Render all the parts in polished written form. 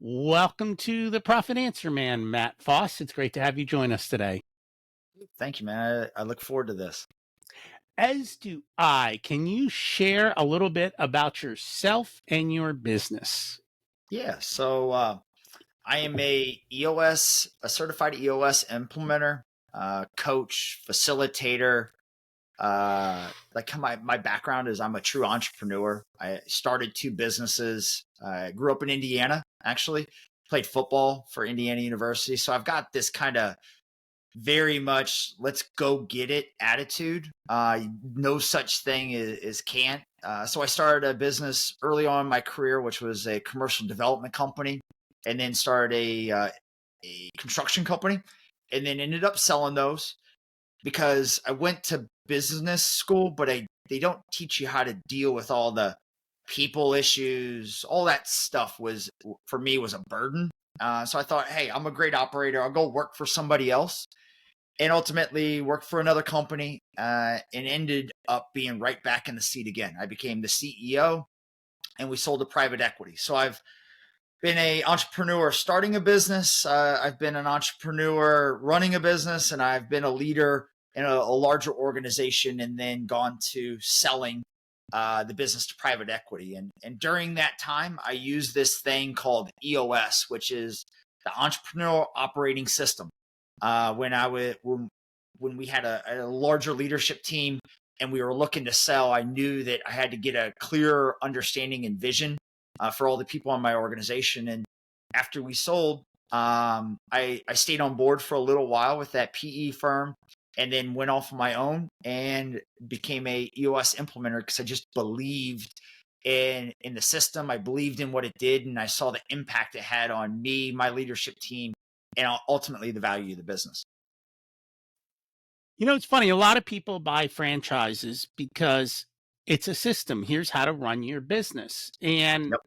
Welcome to the Profit Answer Man, Matt Foss. It's great to have you join us today. Thank you, man. I look forward to this. As do I. Can you share a little bit about yourself and your business? Yeah. I am a certified EOS implementer, coach, facilitator. My background is I'm a true entrepreneur. I started two businesses. I grew up in Indiana, actually, played football for Indiana University. So I've got this kind of very much let's go get it attitude. No such thing as can't. So I started a business early on in my career, which was a commercial development company, and then started a construction company, and then ended up selling those because I went to business school, but they don't teach you how to deal with all the people issues. All that stuff was for me was a burden. So I thought, hey, I'm a great operator. I'll go work for somebody else and ultimately worked for another company and ended up being right back in the seat again. I became the CEO and we sold to private equity. So I've been an entrepreneur starting a business. I've been an entrepreneur running a business, and I've been a leader in a larger organization and then gone to selling the business to private equity. And during that time, I used this thing called EOS, which is the Entrepreneurial Operating System. When we had a larger leadership team and we were looking to sell, I knew that I had to get a clear understanding and vision for all the people in my organization. And after we sold, I stayed on board for a little while with that PE firm and then went off on my own and became a EOS implementer because I just believed in the system. I believed in what it did, and I saw the impact it had on me, my leadership team, and ultimately the value of the business. You know, it's funny. A lot of people buy franchises because it's a system. Here's how to run your business. And Yep.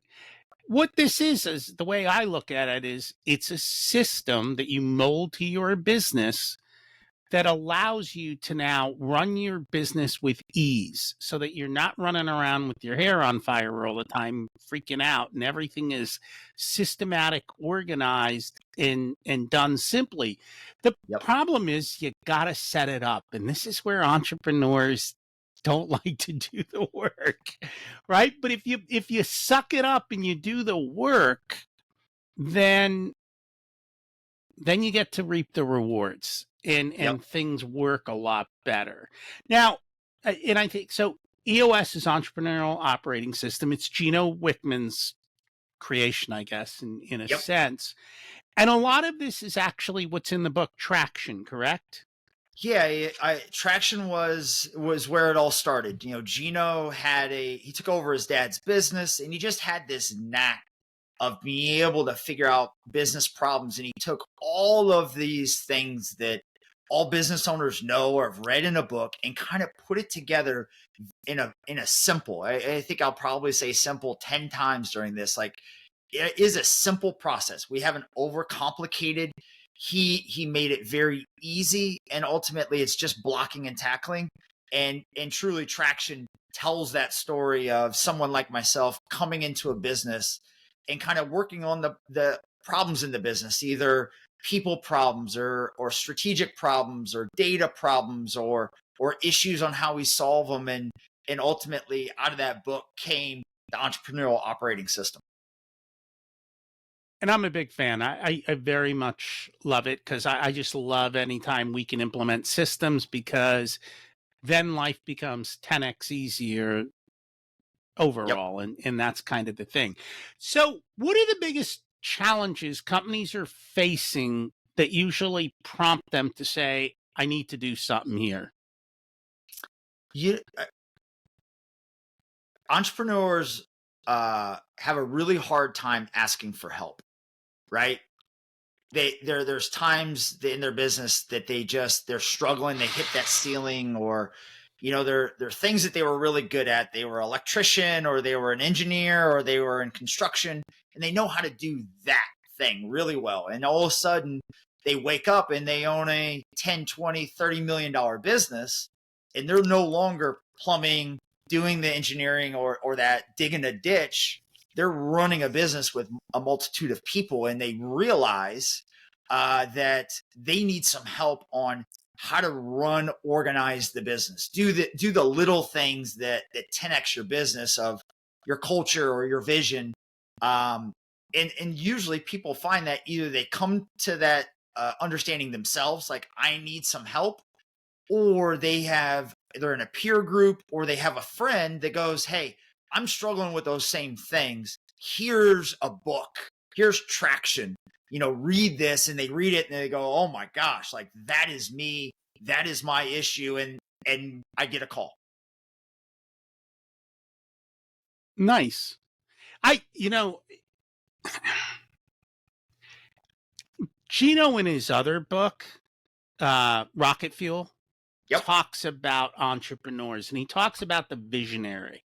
what this is the way I look at it is it's a system that you mold to your business that allows you to now run your business with ease so that you're not running around with your hair on fire all the time, freaking out, and everything is systematic, organized, and done simply. The Yep. problem is you got to set it up. And this is where entrepreneurs don't like to do the work, right? But if you suck it up and you do the work, then you get to reap the rewards and Yep. things work a lot better. Now, and I think so EOS is Entrepreneurial Operating System. It's Gino Wickman's creation, I guess, in a Yep. sense. And a lot of this is actually what's in the book Traction, correct? Yeah, Traction was where it all started. Gino he took over his dad's business, and he just had this knack of being able to figure out business problems. And he took all of these things that all business owners know or have read in a book and kind of put it together in a simple. I think I'll probably say simple 10 times during this. Like, it is a simple process. We haven't overcomplicated. He made it very easy, and ultimately it's just blocking and tackling. And truly, Traction tells that story of someone like myself coming into a business and kind of working on the problems in the business, either people problems or strategic problems or data problems or issues on how we solve them. And ultimately out of that book came the Entrepreneurial Operating System. And I'm a big fan. I very much love it because I just love anytime we can implement systems because then life becomes 10x easier Yep. overall. And that's kind of the thing. So, what are the biggest challenges companies are facing that usually prompt them to say, I need to do something here? You Entrepreneurs have a really hard time asking for help, right? There's times in their business that they're struggling, they hit that ceiling, or there are things that they were really good at. They were an electrician, or they were an engineer, or they were in construction, and they know how to do that thing really well. And all of a sudden they wake up and they own a 10, 20, $30 million business, and they're no longer plumbing, doing the engineering, or that digging a ditch. they're running a business with a multitude of people, and they realize that they need some help on how to organize the business, do the little things that 10x your business of your culture or your vision. And usually people find that either they come to that understanding themselves, like I need some help, or they're in a peer group, or they have a friend that goes, hey, I'm struggling with those same things. Here's a book. Here's traction. Read this, and they read it and they go, oh my gosh, like that is me. That is my issue. And I get a call. Nice. Gino in his other book, Rocket Fuel, Yep. talks about entrepreneurs, and he talks about the visionary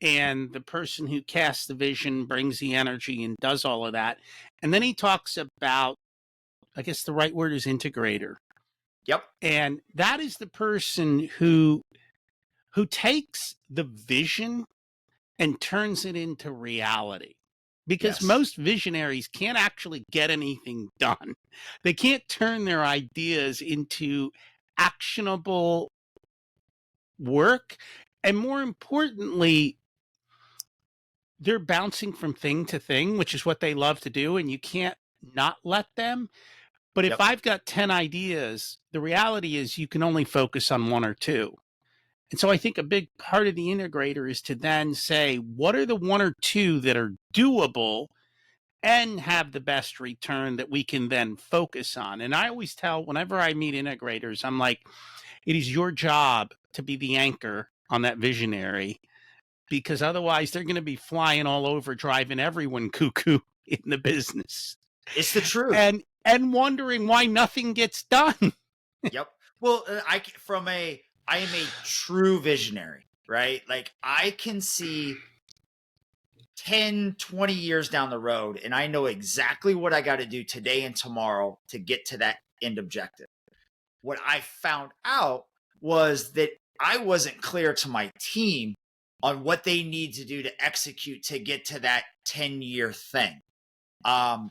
and the person who casts the vision, brings the energy, and does all of that. And then he talks about, I guess the right word is integrator. Yep. And that is the person who takes the vision and turns it into reality. Because Yes. most visionaries can't actually get anything done. They can't turn their ideas into actionable work. And more importantly, they're bouncing from thing to thing, which is what they love to do. And you can't not let them. But if Yep. I've got 10 ideas, the reality is you can only focus on one or two. And so I think a big part of the integrator is to then say, what are the one or two that are doable and have the best return that we can then focus on? And I always tell, whenever I meet integrators, I'm like, it is your job to be the anchor on that visionary, because otherwise they're going to be flying all over, driving everyone cuckoo in the business. It's the truth. And wondering why nothing gets done. Yep. Well, I am a true visionary, right? Like I can see 10, 20 years down the road, and I know exactly what I got to do today and tomorrow to get to that end objective. What I found out was that I wasn't clear to my team on what they need to do to execute to get to that 10-year thing. And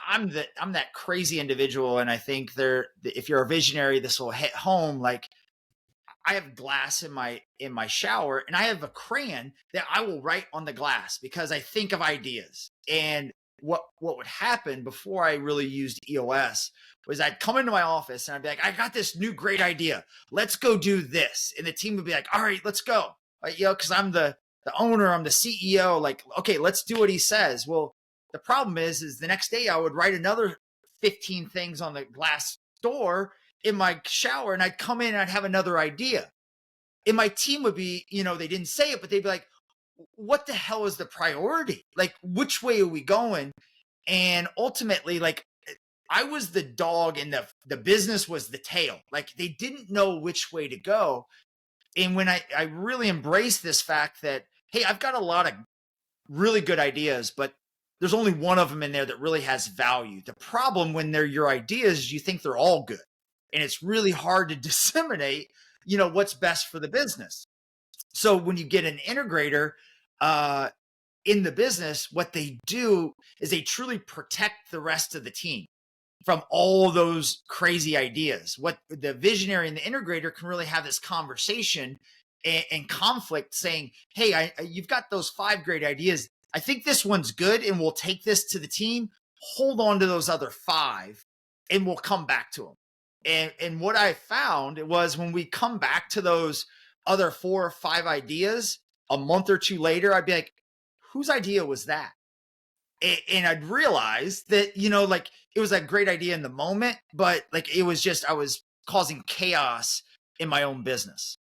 I'm that crazy individual. And I think if you're a visionary, this will hit home. Like I have glass in my shower, and I have a crayon that I will write on the glass because I think of ideas. And what would happen before I really used EOS was I'd come into my office and I'd be like, I got this new great idea. Let's go do this. And the team would be like, all right, let's go. Because I'm the owner, I'm the CEO. Like, okay, let's do what he says. Well, the problem is the next day I would write another 15 things on the glass door in my shower, and I'd come in and I'd have another idea. And my team would be, they didn't say it, but they'd be like, what the hell is the priority? Like, which way are we going? And ultimately, like, I was the dog and the business was the tail. Like, they didn't know which way to go. And when I really embraced this fact that, hey, I've got a lot of really good ideas, but there's only one of them in there that really has value. The problem when they're your ideas, you think they're all good. And it's really hard to disseminate, what's best for the business. So when you get an integrator in the business, what they do is they truly protect the rest of the team from all those crazy ideas. What the visionary and the integrator can really have this conversation and conflict saying, hey, you've got those 5 great ideas. I think this one's good, and we'll take this to the team. Hold on to those other 5 and we'll come back to them. And what I found was when we come back to those other 4 or 5 ideas a month or 2 later, I'd be like, whose idea was that? And I'd realize that, like it was a great idea in the moment, but like it was just, I was causing chaos in my own business.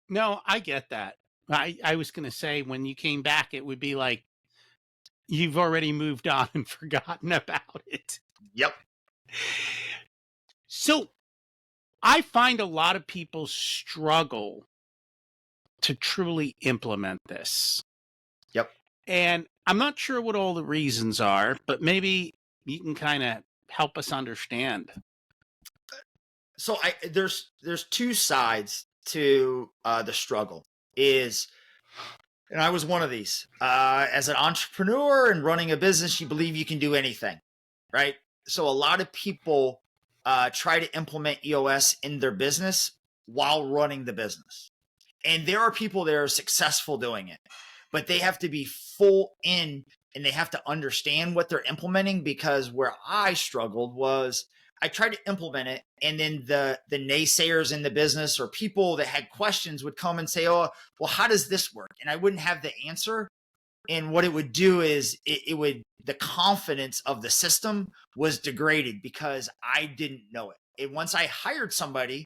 No, I get that. I was going to say when you came back, it would be like you've already moved on and forgotten about it. Yep. So I find a lot of people struggle to truly implement this. Yep. And I'm not sure what all the reasons are, but maybe you can kind of help us understand. So there's 2 sides to the struggle. Is And I was one of these. As an entrepreneur and running a business, you believe you can do anything, right? So a lot of people try to implement EOS in their business while running the business. And there are people that are successful doing it, but they have to be full in and they have to understand what they're implementing, because where I struggled was I tried to implement it, and then the naysayers in the business or people that had questions would come and say, "Oh, well, how does this work?" And I wouldn't have the answer. And what it would do is it would, the confidence of the system was degraded because I didn't know it. And once I hired somebody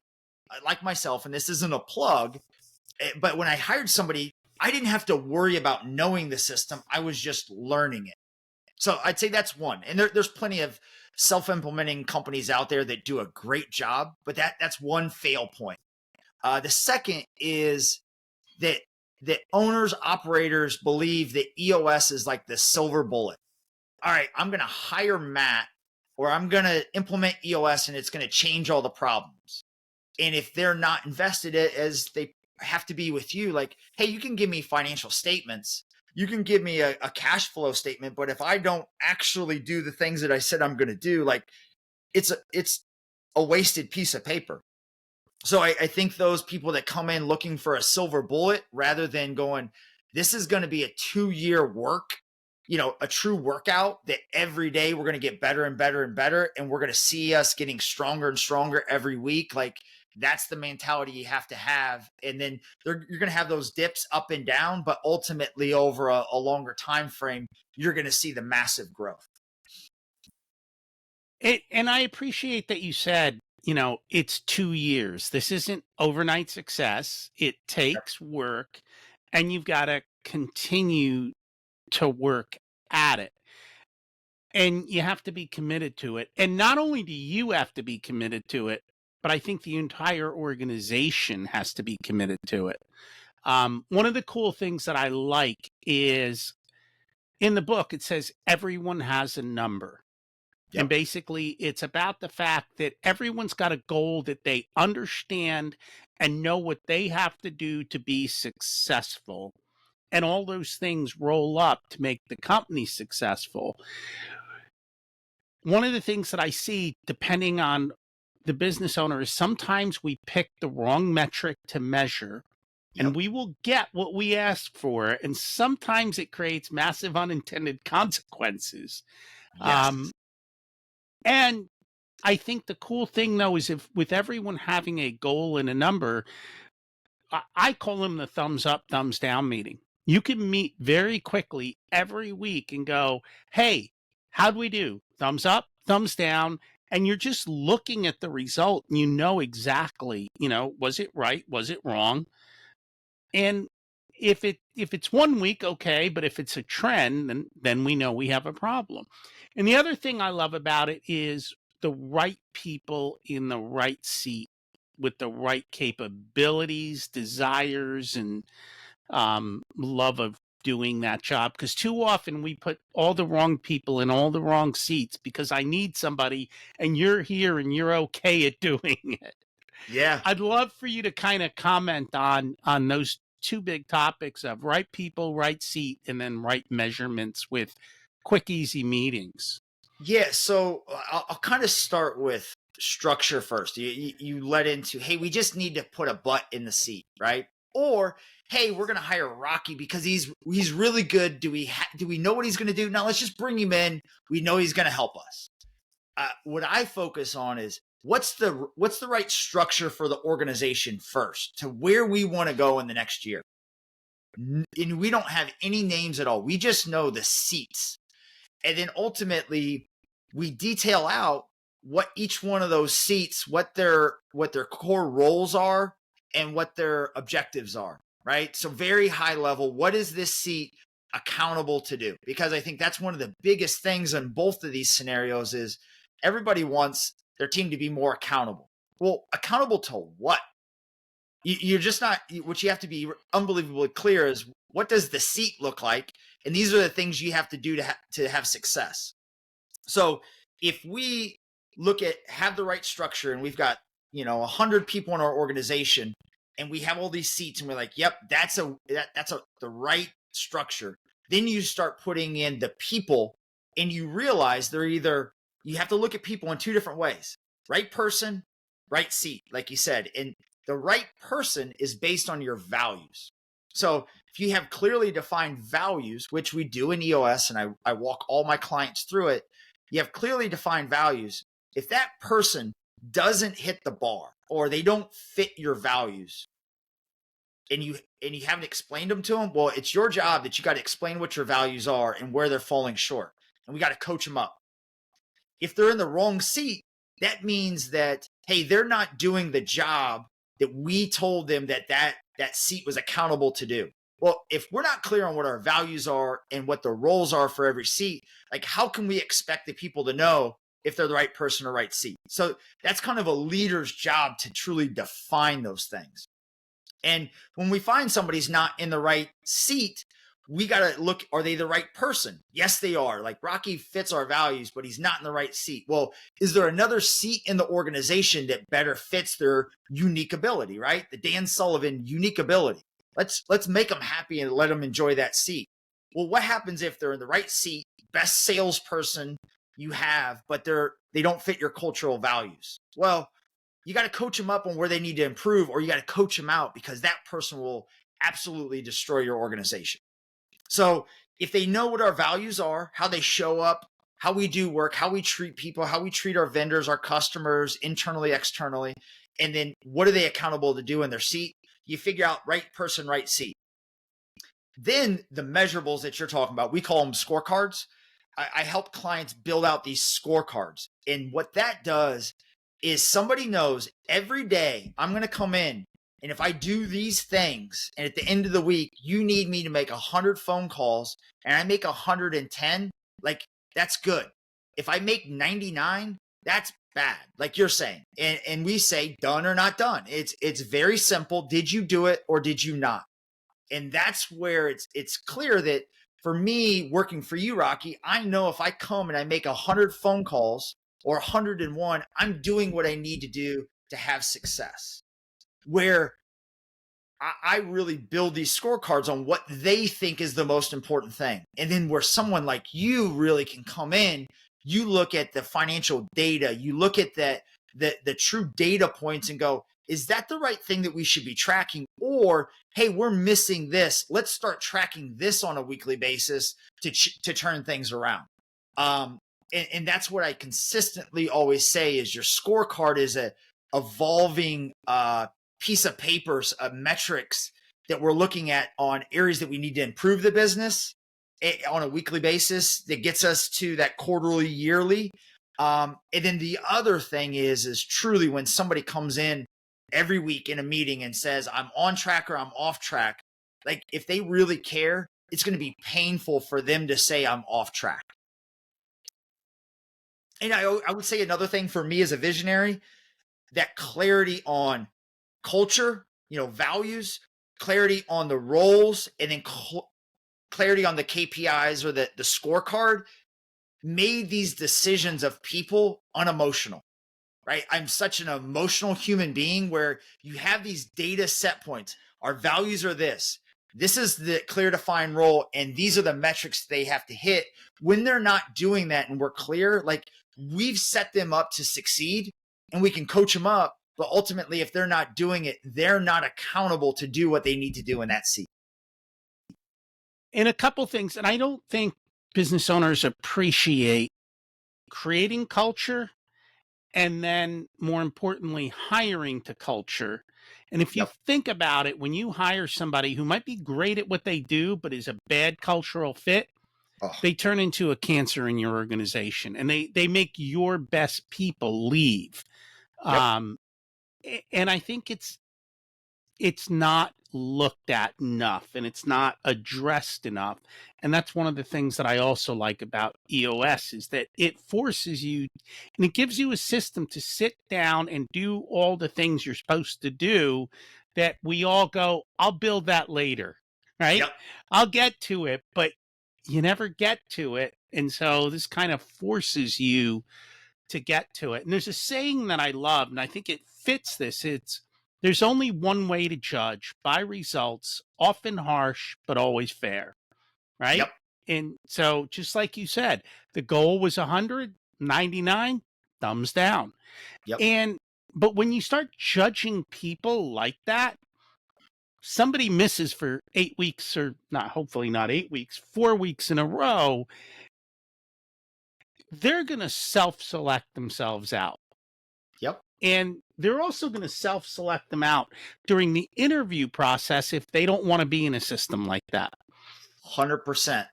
like myself, and this isn't a plug, but when I hired somebody, I didn't have to worry about knowing the system. I was just learning it. So I'd say that's one. And there's plenty of self-implementing companies out there that do a great job, but that's one fail point. The second is that owners, operators believe that EOS is like the silver bullet. All right, I'm going to hire Matt, or I'm going to implement EOS and it's going to change all the problems. And if they're not invested as they have to be with you, like, hey, you can give me financial statements, you can give me a cash flow statement, but if I don't actually do the things that I said I'm going to do, like, it's a wasted piece of paper. So I think those people that come in looking for a silver bullet rather than going, this is going to be a 2-year work, a true workout that every day we're going to get better and better and better. And we're going to see us getting stronger and stronger every week. Like, that's the mentality you have to have. And then you're going to have those dips up and down, but ultimately over a longer time frame, you're going to see the massive growth. And I appreciate that you said, it's 2 years. This isn't overnight success. It takes work, and you've got to continue to work at it. And you have to be committed to it. And not only do you have to be committed to it, but I think the entire organization has to be committed to it. One of the cool things that I like is in the book, it says everyone has a number. Yep. And basically, it's about the fact that everyone's got a goal that they understand and know what they have to do to be successful. And all those things roll up to make the company successful. One of the things that I see, depending on the business owner, is sometimes we pick the wrong metric to measure. And we will get what we ask for. And sometimes it creates massive unintended consequences. Yes. And I think the cool thing, though, is if with everyone having a goal and a number, I call them the thumbs up, thumbs down meeting. You can meet very quickly every week and go, hey, how'd we do? Thumbs up, thumbs down. And you're just looking at the result and you know exactly, was it right? Was it wrong? And if it's 1 week, okay, but if it's a trend, then we know we have a problem. And the other thing I love about it is the right people in the right seat with the right capabilities, desires, and love of doing that job. Because too often we put all the wrong people in all the wrong seats because I need somebody and you're here and you're okay at doing it. Yeah. I'd love for you to kind of comment on those two big topics of right people, right seat, and then right measurements with quick, easy meetings. Yeah. So I'll kind of start with structure first. You led into, hey, we just need to put a butt in the seat, right? Or, hey, we're going to hire Rocky because he's really good. Do we know what he's going to do? Now let's just bring him in. We know he's going to help us. What I focus on is what's the right structure for the organization first to where we want to go in the next year. And we don't have any names at all. We just know the seats. And then ultimately we detail out what each one of those seats, what their core roles are and what their objectives are, right? So very high level, what is this seat accountable to do? Because I think that's one of the biggest things in both of these scenarios is everybody wants their team to be more accountable. Well, accountable to what? You're just not, what you have to be unbelievably clear is what does the seat look like? And these are the things you have to do to have success. So if we look at have the right structure and we've got, 100 people in our organization, and we have all these seats, and we're like, yep, that's the right structure. Then you start putting in the people, and you realize you have to look at people in two different ways: right person, right seat, like you said. And the right person is based on your values. So if you have clearly defined values, which we do in EOS, and I walk all my clients through it, you have clearly defined values. If that person doesn't hit the bar, or they don't fit your values, and you haven't explained them to them, well, it's your job that you got to explain what your values are and where they're falling short. And we got to coach them up. If they're in the wrong seat, that means that, hey, they're not doing the job that we told them that seat was accountable to do. Well, if we're not clear on what our values are and what the roles are for every seat, like, how can we expect the people to know if they're the right person or right seat? So that's kind of a leader's job to truly define those things. And when we find somebody's not in the right seat, we got to look, are they the right person? Yes, they are. Like, Rocky fits our values, but he's not in the right seat. Well, is there another seat in the organization that better fits their unique ability, right? The Dan Sullivan unique ability. Let's make them happy and let them enjoy that seat. Well, what happens if they're in the right seat, best salesperson you have, but they don't fit your cultural values? Well, you got to coach them up on where they need to improve, or you got to coach them out, because that person will absolutely destroy your organization. So if they know what our values are, how they show up, how we do work, how we treat people, how we treat our vendors, our customers, internally, externally, and then what are they accountable to do in their seat, you figure out right person, right seat. Then the measurables that you're talking about, we call them scorecards. I help clients build out these scorecards. And what that does is somebody knows every day I'm going to come in, and if I do these things, and at the end of the week, you need me to make 100 phone calls, and I make 110, like, that's good. If I make 99, that's bad, like you're saying. And we say done or not done. It's very simple. Did you do it or did you not? And that's where it's clear that for me, working for you, Rocky, I know if I come and I make 100 phone calls or 101, I'm doing what I need to do to have success. Where I really build these scorecards on what they think is the most important thing. And then where someone like you really can come in, you look at the financial data, you look at the true data points and go, is that the right thing that we should be tracking? Or, hey, we're missing this. Let's start tracking this on a weekly basis to turn things around. And that's what I consistently always say is your scorecard is a evolving piece of papers, metrics that we're looking at on areas that we need to improve the business on a weekly basis that gets us to that quarterly, yearly. And then the other thing is truly when somebody comes in every week in a meeting and says, I'm on track or I'm off track, like, if they really care, it's going to be painful for them to say I'm off track. And I would say another thing for me as a visionary, that clarity on culture, values, clarity on the roles, and then clarity on the KPIs or the scorecard made these decisions of people unemotional, right? I'm such an emotional human being where you have these data set points. Our values are this. This is the clear defined role, and these are the metrics they have to hit. When they're not doing that and we're clear, like, we've set them up to succeed and we can coach them up. But ultimately, if they're not doing it, they're not accountable to do what they need to do in that seat. And a couple things, and I don't think business owners appreciate creating culture and then, more importantly, hiring to culture. And if you think about it, when you hire somebody who might be great at what they do, but is a bad cultural fit, they turn into a cancer in your organization, and they make your best people leave. And I think it's not looked at enough, and it's not addressed enough. And that's one of the things that I also like about EOS is that it forces you, and it gives you a system to sit down and do all the things you're supposed to do that we all go, I'll build that later, right? I'll get to it, but you never get to it. And so this kind of forces you to get to it. And there's a saying that I love, and I think it fits this. It's There's only one way to judge by results, often harsh, but always fair, right? Yep. And so, just like you said, the goal was 199, thumbs down. Yep. And, but when you start judging people like that, somebody misses for 8 weeks, or not, hopefully not 8 weeks, 4 weeks in a row, they're going to self select themselves out. Yep. And they're also going to self select them out during the interview process if they don't want to be in a system like that. 100%.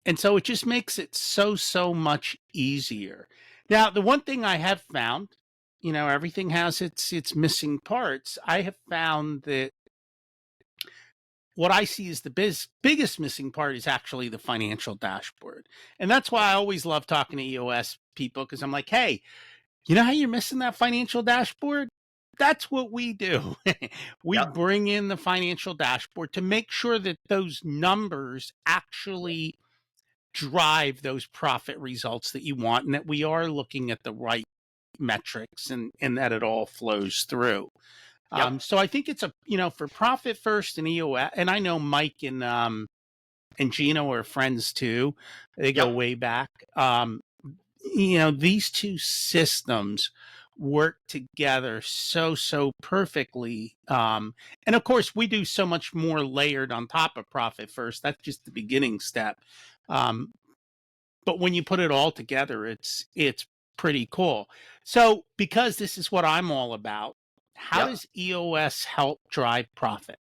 And so it just makes it so much easier. Now, the one thing I have found, everything has its missing parts. I have found that what I see as the biggest missing part is actually the financial dashboard. And that's why I always love talking to EOS people, because I'm like, hey, you know how you're missing that financial dashboard? That's what we do. We Yep. bring in the financial dashboard to make sure that those numbers actually drive those profit results that you want, and that we are looking at the right metrics, and that it all flows through. Yep. So I think it's for Profit First and EOS, and I know Mike and Gino are friends too. They go Yep. way back. These two systems work together so perfectly. And of course, we do so much more layered on top of Profit First. That's just the beginning step. But when you put it all together, it's pretty cool. So, because this is what I'm all about, how Yep. does EOS help drive profit?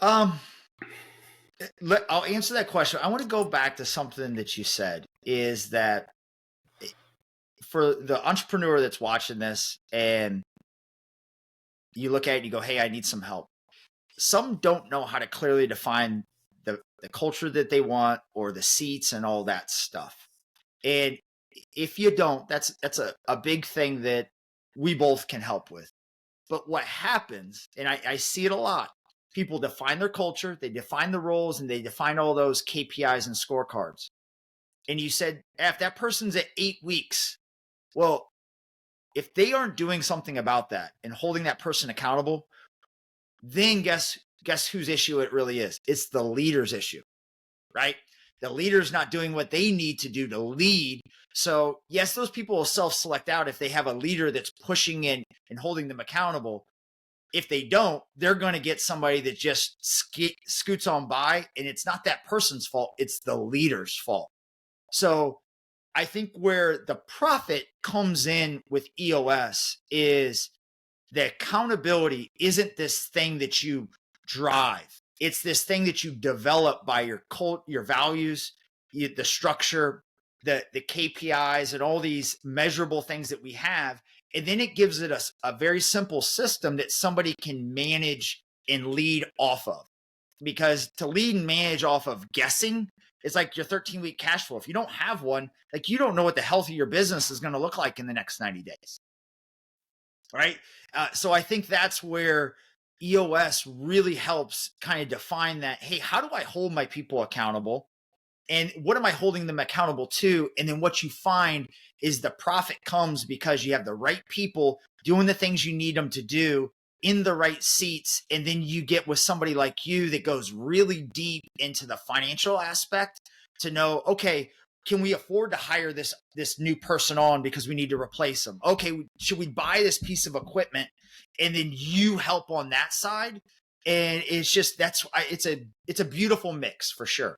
Um, I'll answer that question. I want to go back to something that you said, is that for the entrepreneur that's watching this and you look at it and you go, hey, I need some help. Some don't know how to clearly define the culture that they want, or the seats and all that stuff. And if you don't, that's a big thing that we both can help with. But what happens, and I see it a lot, people define their culture, they define the roles, and they define all those KPIs and scorecards. And you said, if that person's at 8 weeks, well, if they aren't doing something about that and holding that person accountable, then guess whose issue it really is? It's the leader's issue, right? The leader's not doing what they need to do to lead. So yes, those people will self-select out if they have a leader that's pushing in and holding them accountable. If they don't, they're going to get somebody that just scoots on by, and it's not that person's fault. It's the leader's fault. So I think where the profit comes in with EOS is the accountability isn't this thing that you drive. It's this thing that you develop by your cult, your values, the structure, the KPIs, and all these measurable things that we have. And then it gives it a very simple system that somebody can manage and lead off of. Because to lead and manage off of guessing, it's like your 13-week cash flow. If you don't have one, like, you don't know what the health of your business is going to look like in the next 90 days. Right? So I think that's where EOS really helps kind of define that. Hey, how do I hold my people accountable? And what am I holding them accountable to? And then what you find is the profit comes because you have the right people doing the things you need them to do in the right seats. And then you get with somebody like you that goes really deep into the financial aspect to know, okay, can we afford to hire this new person on because we need to replace them? Okay, should we buy this piece of equipment? And then you help on that side. And it's just, it's a beautiful mix for sure.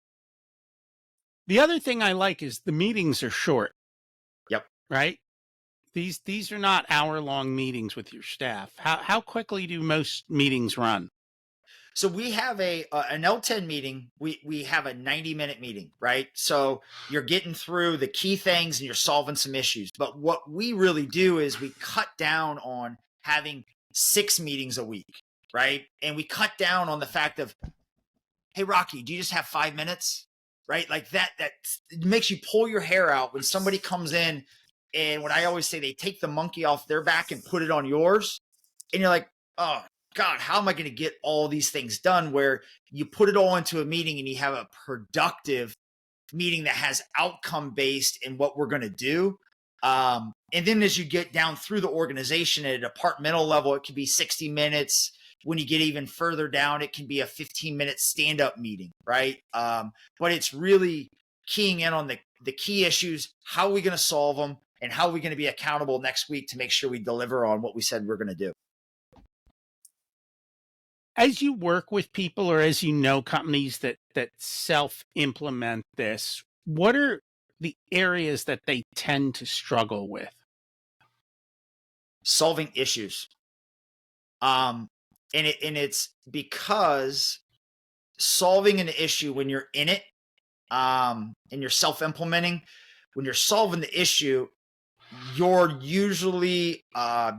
The other thing I like is the meetings are short. Yep. Right? These are not hour-long meetings with your staff. How quickly do most meetings run? So we have an L10 meeting. We have a 90-minute meeting, right? So you're getting through the key things and you're solving some issues. But what we really do is we cut down on having 6 meetings a week, right? And we cut down on the fact of, hey, Rocky, do you just have 5 minutes? Right? Like that it makes you pull your hair out when somebody comes in, and what I always say, they take the monkey off their back and put it on yours. And you're like, oh God, how am I going to get all these things done? Where you put it all into a meeting and you have a productive meeting that has outcome based in what we're going to do. And then as you get down through the organization at a departmental level, it can be 60 minutes. When you get even further down, it can be a 15-minute stand-up meeting, right? But it's really keying in on the key issues. How are we going to solve them? And how are we going to be accountable next week to make sure we deliver on what we said we're going to do? As you work with people, or as you know companies that self-implement this, what are the areas that they tend to struggle with? Solving issues. And it's because solving an issue when you're in it, and you're self-implementing, when you're solving the issue, you're usually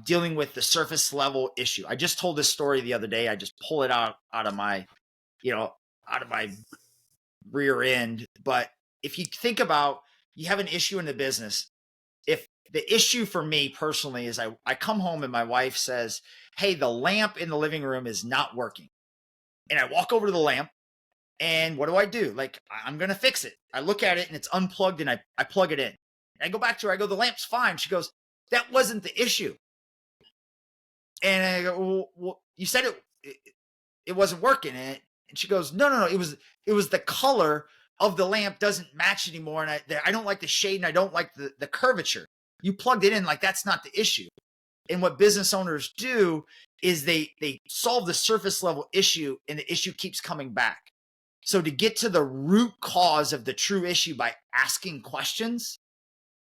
dealing with the surface level issue. I just told this story the other day. I just pull it out of my, out of my rear end. But if you think about, you have an issue in the business. If the issue for me personally is I come home and my wife says, hey, the lamp in the living room is not working. And I walk over to the lamp, and what do? Like, I'm going to fix it. I look at it and it's unplugged, and I plug it in. And I go back to her. I go, the lamp's fine. She goes, that wasn't the issue. And I go, well, you said it wasn't working. And she goes, no. It was the color of the lamp doesn't match anymore. And I don't like the shade, and I don't like the curvature. You plugged it in, like, that's not the issue. And what business owners do is they solve the surface level issue, and the issue keeps coming back. So to get to the root cause of the true issue by asking questions,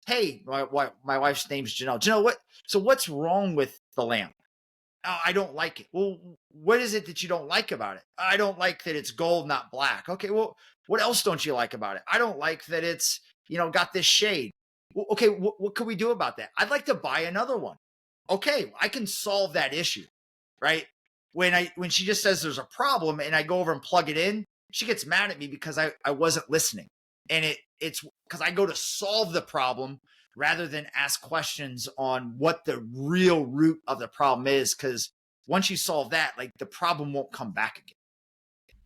hey, my wife's name's Janelle. Janelle, what's wrong with the lamp? Oh, I don't like it. Well, what is it that you don't like about it? I don't like that it's gold, not black. Okay, well, what else don't you like about it? I don't like that it's, got this shade. Well, okay, what can we do about that? I'd like to buy another one. Okay, I can solve that issue, right? When she just says there's a problem and I go over and plug it in, she gets mad at me because I wasn't listening. And it's because I go to solve the problem rather than ask questions on what the real root of the problem is. Because once you solve that, like, the problem won't come back again.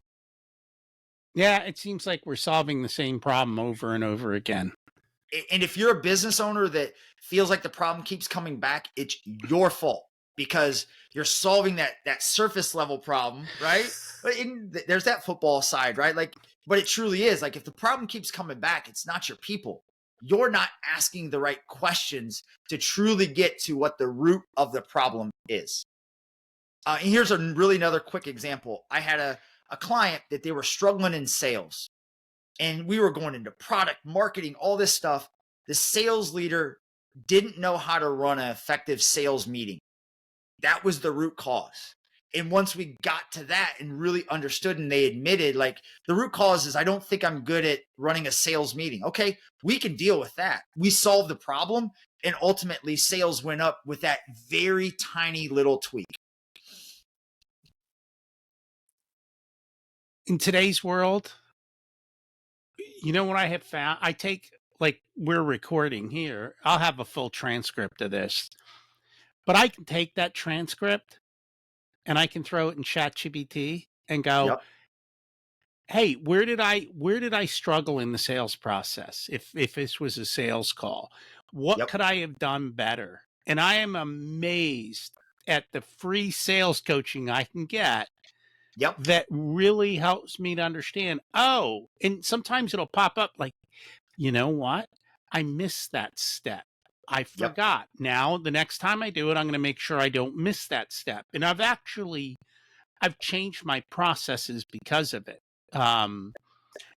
Yeah, it seems like we're solving the same problem over and over again. And if you're a business owner that feels like the problem keeps coming back, it's your fault, because you're solving that surface level problem, right? There's that football side, right? Like, but it truly is, like, if the problem keeps coming back, it's not your people. You're not asking the right questions to truly get to what the root of the problem is. And here's another quick example. I had a client that they were struggling in sales, and we were going into product marketing, all this stuff. The sales leader didn't know how to run an effective sales meeting. That was the root cause. And once we got to that and really understood, and they admitted, like, the root cause is, I don't think I'm good at running a sales meeting. Okay, we can deal with that. We solved the problem, and ultimately sales went up with that very tiny little tweak. In today's world, what I have found? I take, like, we're recording here, I'll have a full transcript of this, but I can take that transcript and I can throw it in ChatGPT and go, Yep. hey, where did I struggle in the sales process? If this was a sales call, what could I have done better? And I am amazed at the free sales coaching I can get. That really helps me to understand. Oh, and sometimes it'll pop up like, you know what? I missed that step. I forgot. Now, the next time I do it, I'm going to make sure I don't miss that step. And I've changed my processes because of it. And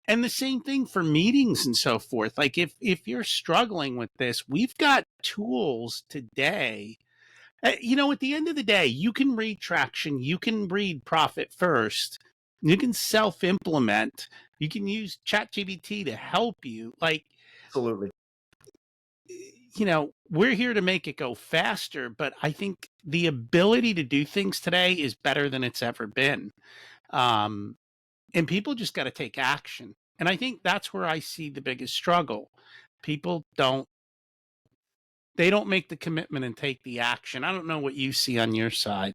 the same thing for meetings and so forth. Like, if you're struggling with this, we've got tools today. At the end of the day, you can read Traction, you can read Profit First, you can self-implement, you can use ChatGPT to help you. Like, absolutely. We're here to make it go faster, but I think the ability to do things today is better than it's ever been. And people just got to take action. And I think that's where I see the biggest struggle. People don't make the commitment and take the action. I don't know what you see on your side.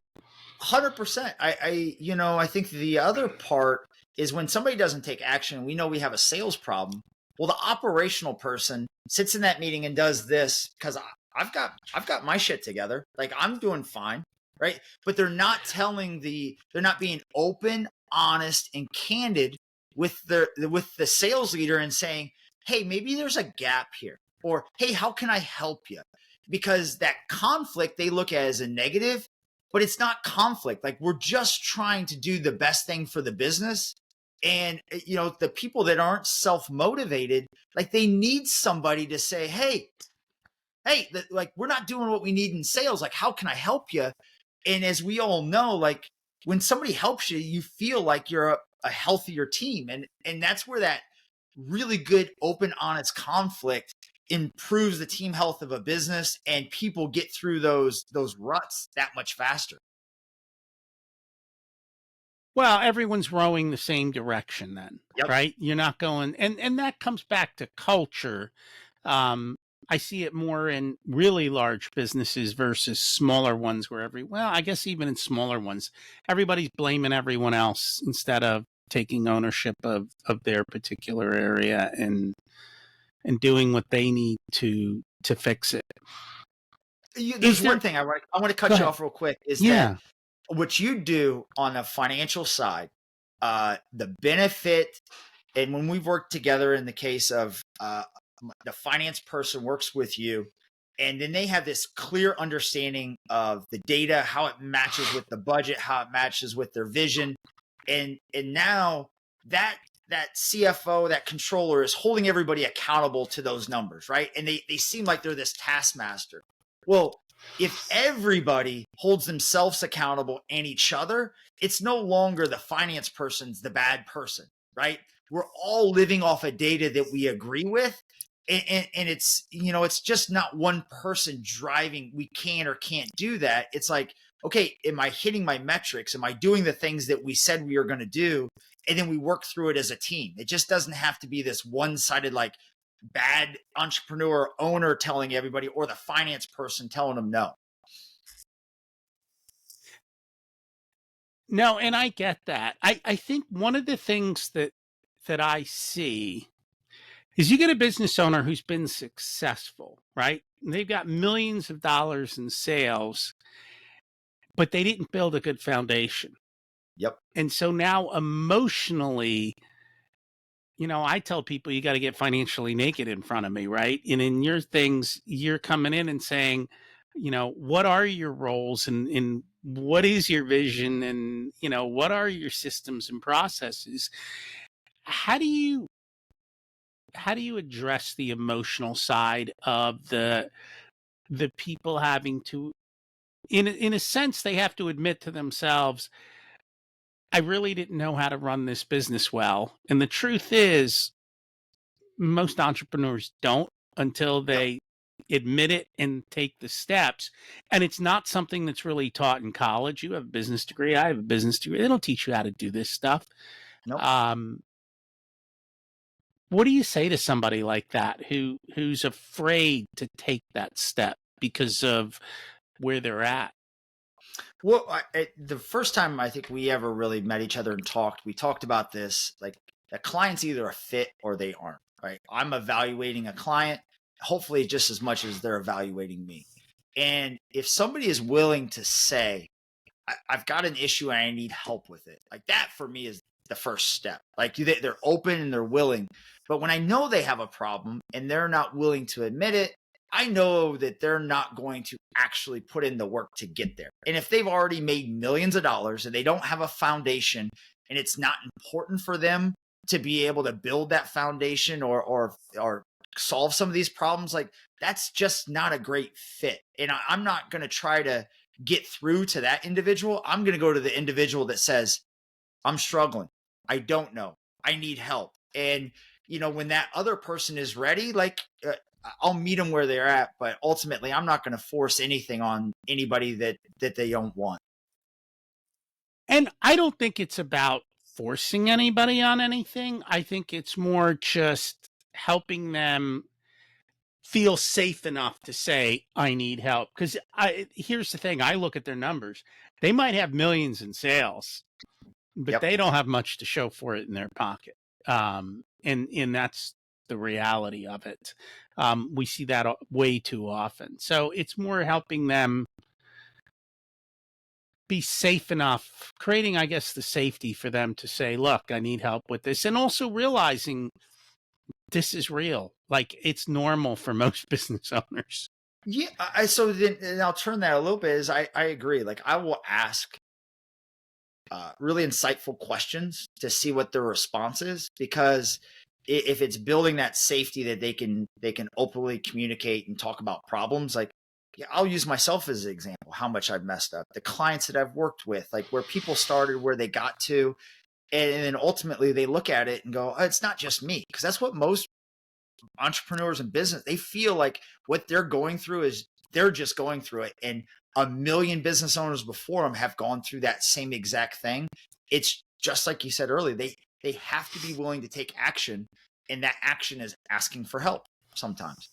100%. I think the other part is when somebody doesn't take action, we know we have a sales problem. Well, the operational person sits in that meeting and does this because I've got my shit together. Like I'm doing fine, right? But they're not they're not being open, honest, and candid with the sales leader and saying, hey, maybe there's a gap here, or hey, how can I help you? Because that conflict they look at as a negative, but it's not conflict. Like we're just trying to do the best thing for the business. And the people that aren't self-motivated, like they need somebody to say, hey, like we're not doing what we need in sales. Like, how can I help you? And as we all know, like when somebody helps you, you feel like you're a healthier team. And that's where that really good, open, honest conflict improves the team health of a business, and people get through those ruts that much faster. Well, everyone's rowing the same direction then, Yep. right? You're not going, and that comes back to culture. I see it more in really large businesses versus smaller ones where I guess even in smaller ones, everybody's blaming everyone else instead of taking ownership of their particular area and doing what they need to fix it. There's one thing I want to cut you off real quick is that what you do on the financial side, the benefit, and when we've worked together in the case of the finance person works with you, and then they have this clear understanding of the data, how it matches with the budget, how it matches with their vision. And now that CFO, that controller is holding everybody accountable to those numbers, right? And they seem like they're this taskmaster. Well, if everybody holds themselves accountable and each other, it's no longer the finance person's the bad person, right? We're all living off of data that we agree with. And it's, it's just not one person driving, we can or can't do that. It's like, okay, am I hitting my metrics? Am I doing the things that we said we are going to do? And then we work through it as a team. It just doesn't have to be this one-sided, like bad entrepreneur owner telling everybody, or the finance person telling them no. No, and I get that. I think one of the things that I see is you get a business owner who's been successful, right? They've got millions of dollars in sales, but they didn't build a good foundation. Yep. And so now emotionally, I tell people you got to get financially naked in front of me, right? And in your things, you're coming in and saying, what are your roles and what is your vision and, what are your systems and processes? How do you address the emotional side of the people having to, in a sense, they have to admit to themselves, I really didn't know how to run this business well. And the truth is, most entrepreneurs don't until they admit it and take the steps. And it's not something that's really taught in college. You have a business degree. I have a business degree. They don't teach you how to do this stuff. Nope. What do you say to somebody like that who's afraid to take that step because of where they're at? Well, the first time I think we ever really met each other and talked, we talked about this, like a client's either a fit or they aren't, right? I'm evaluating a client, hopefully just as much as they're evaluating me. And if somebody is willing to say, I've got an issue and I need help with it, like that for me is the first step. Like they're open and they're willing. But when I know they have a problem and they're not willing to admit it, I know that they're not going to actually put in the work to get there. And if they've already made millions of dollars and they don't have a foundation, and it's not important for them to be able to build that foundation or solve some of these problems, like that's just not a great fit. And I'm not going to try to get through to that individual. I'm going to go to the individual that says, I'm struggling. I don't know. I need help. And, when that other person is ready, like I'll meet them where they're at, but ultimately I'm not going to force anything on anybody that they don't want. And I don't think it's about forcing anybody on anything. I think it's more just helping them feel safe enough to say, I need help. Because here's the thing, I look at their numbers. They might have millions in sales, but they don't have much to show for it in their pocket. And that's the reality of it. We see that way too often. So it's more helping them be safe enough, creating, I guess, the safety for them to say, look, I need help with this. And also realizing this is real. Like, it's normal for most business owners. Yeah. So then, and I'll turn that a little bit is I agree. Like I will ask really insightful questions to see what their response is, because if it's building that safety that they can openly communicate and talk about problems, like yeah, I'll use myself as an example, how much I've messed up, the clients that I've worked with, like where people started, where they got to, and then ultimately they look at it and go, oh, it's not just me. Because that's what most entrepreneurs in business, they feel like what they're going through is they're just going through it. And a million business owners before them have gone through that same exact thing. It's just like you said earlier, they have to be willing to take action. And that action is asking for help sometimes.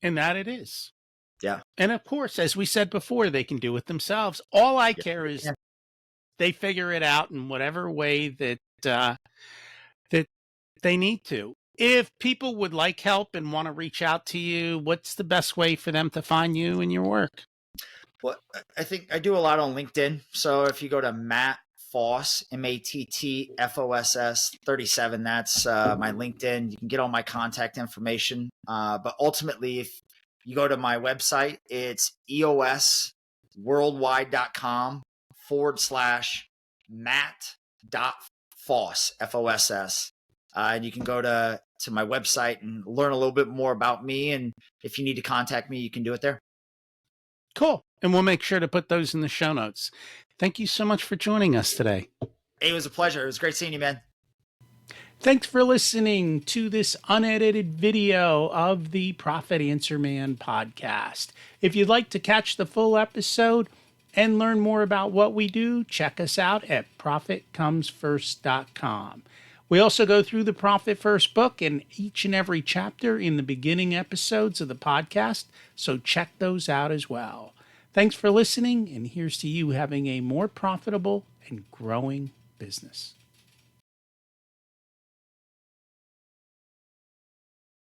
And that it is. Yeah. And of course, as we said before, they can do it themselves. All I care is they figure it out in whatever way that that they need to. If people would like help and want to reach out to you, what's the best way for them to find you and your work? Well, I think I do a lot on LinkedIn. So if you go to Matt Foss, MATTFOSS 37, that's my LinkedIn. You can get all my contact information. But ultimately, if you go to my website, it's eosworldwide.com/Matt.Foss, FOSS. And you can go to my website and learn a little bit more about me. And if you need to contact me, you can do it there. Cool. And we'll make sure to put those in the show notes. Thank you so much for joining us today. It was a pleasure. It was great seeing you, man. Thanks for listening to this unedited video of the Profit Answer Man podcast. If you'd like to catch the full episode and learn more about what we do, check us out at profitcomesfirst.com. We also go through the Profit First book in each and every chapter in the beginning episodes of the podcast, so check those out as well. Thanks for listening, and here's to you having a more profitable and growing business.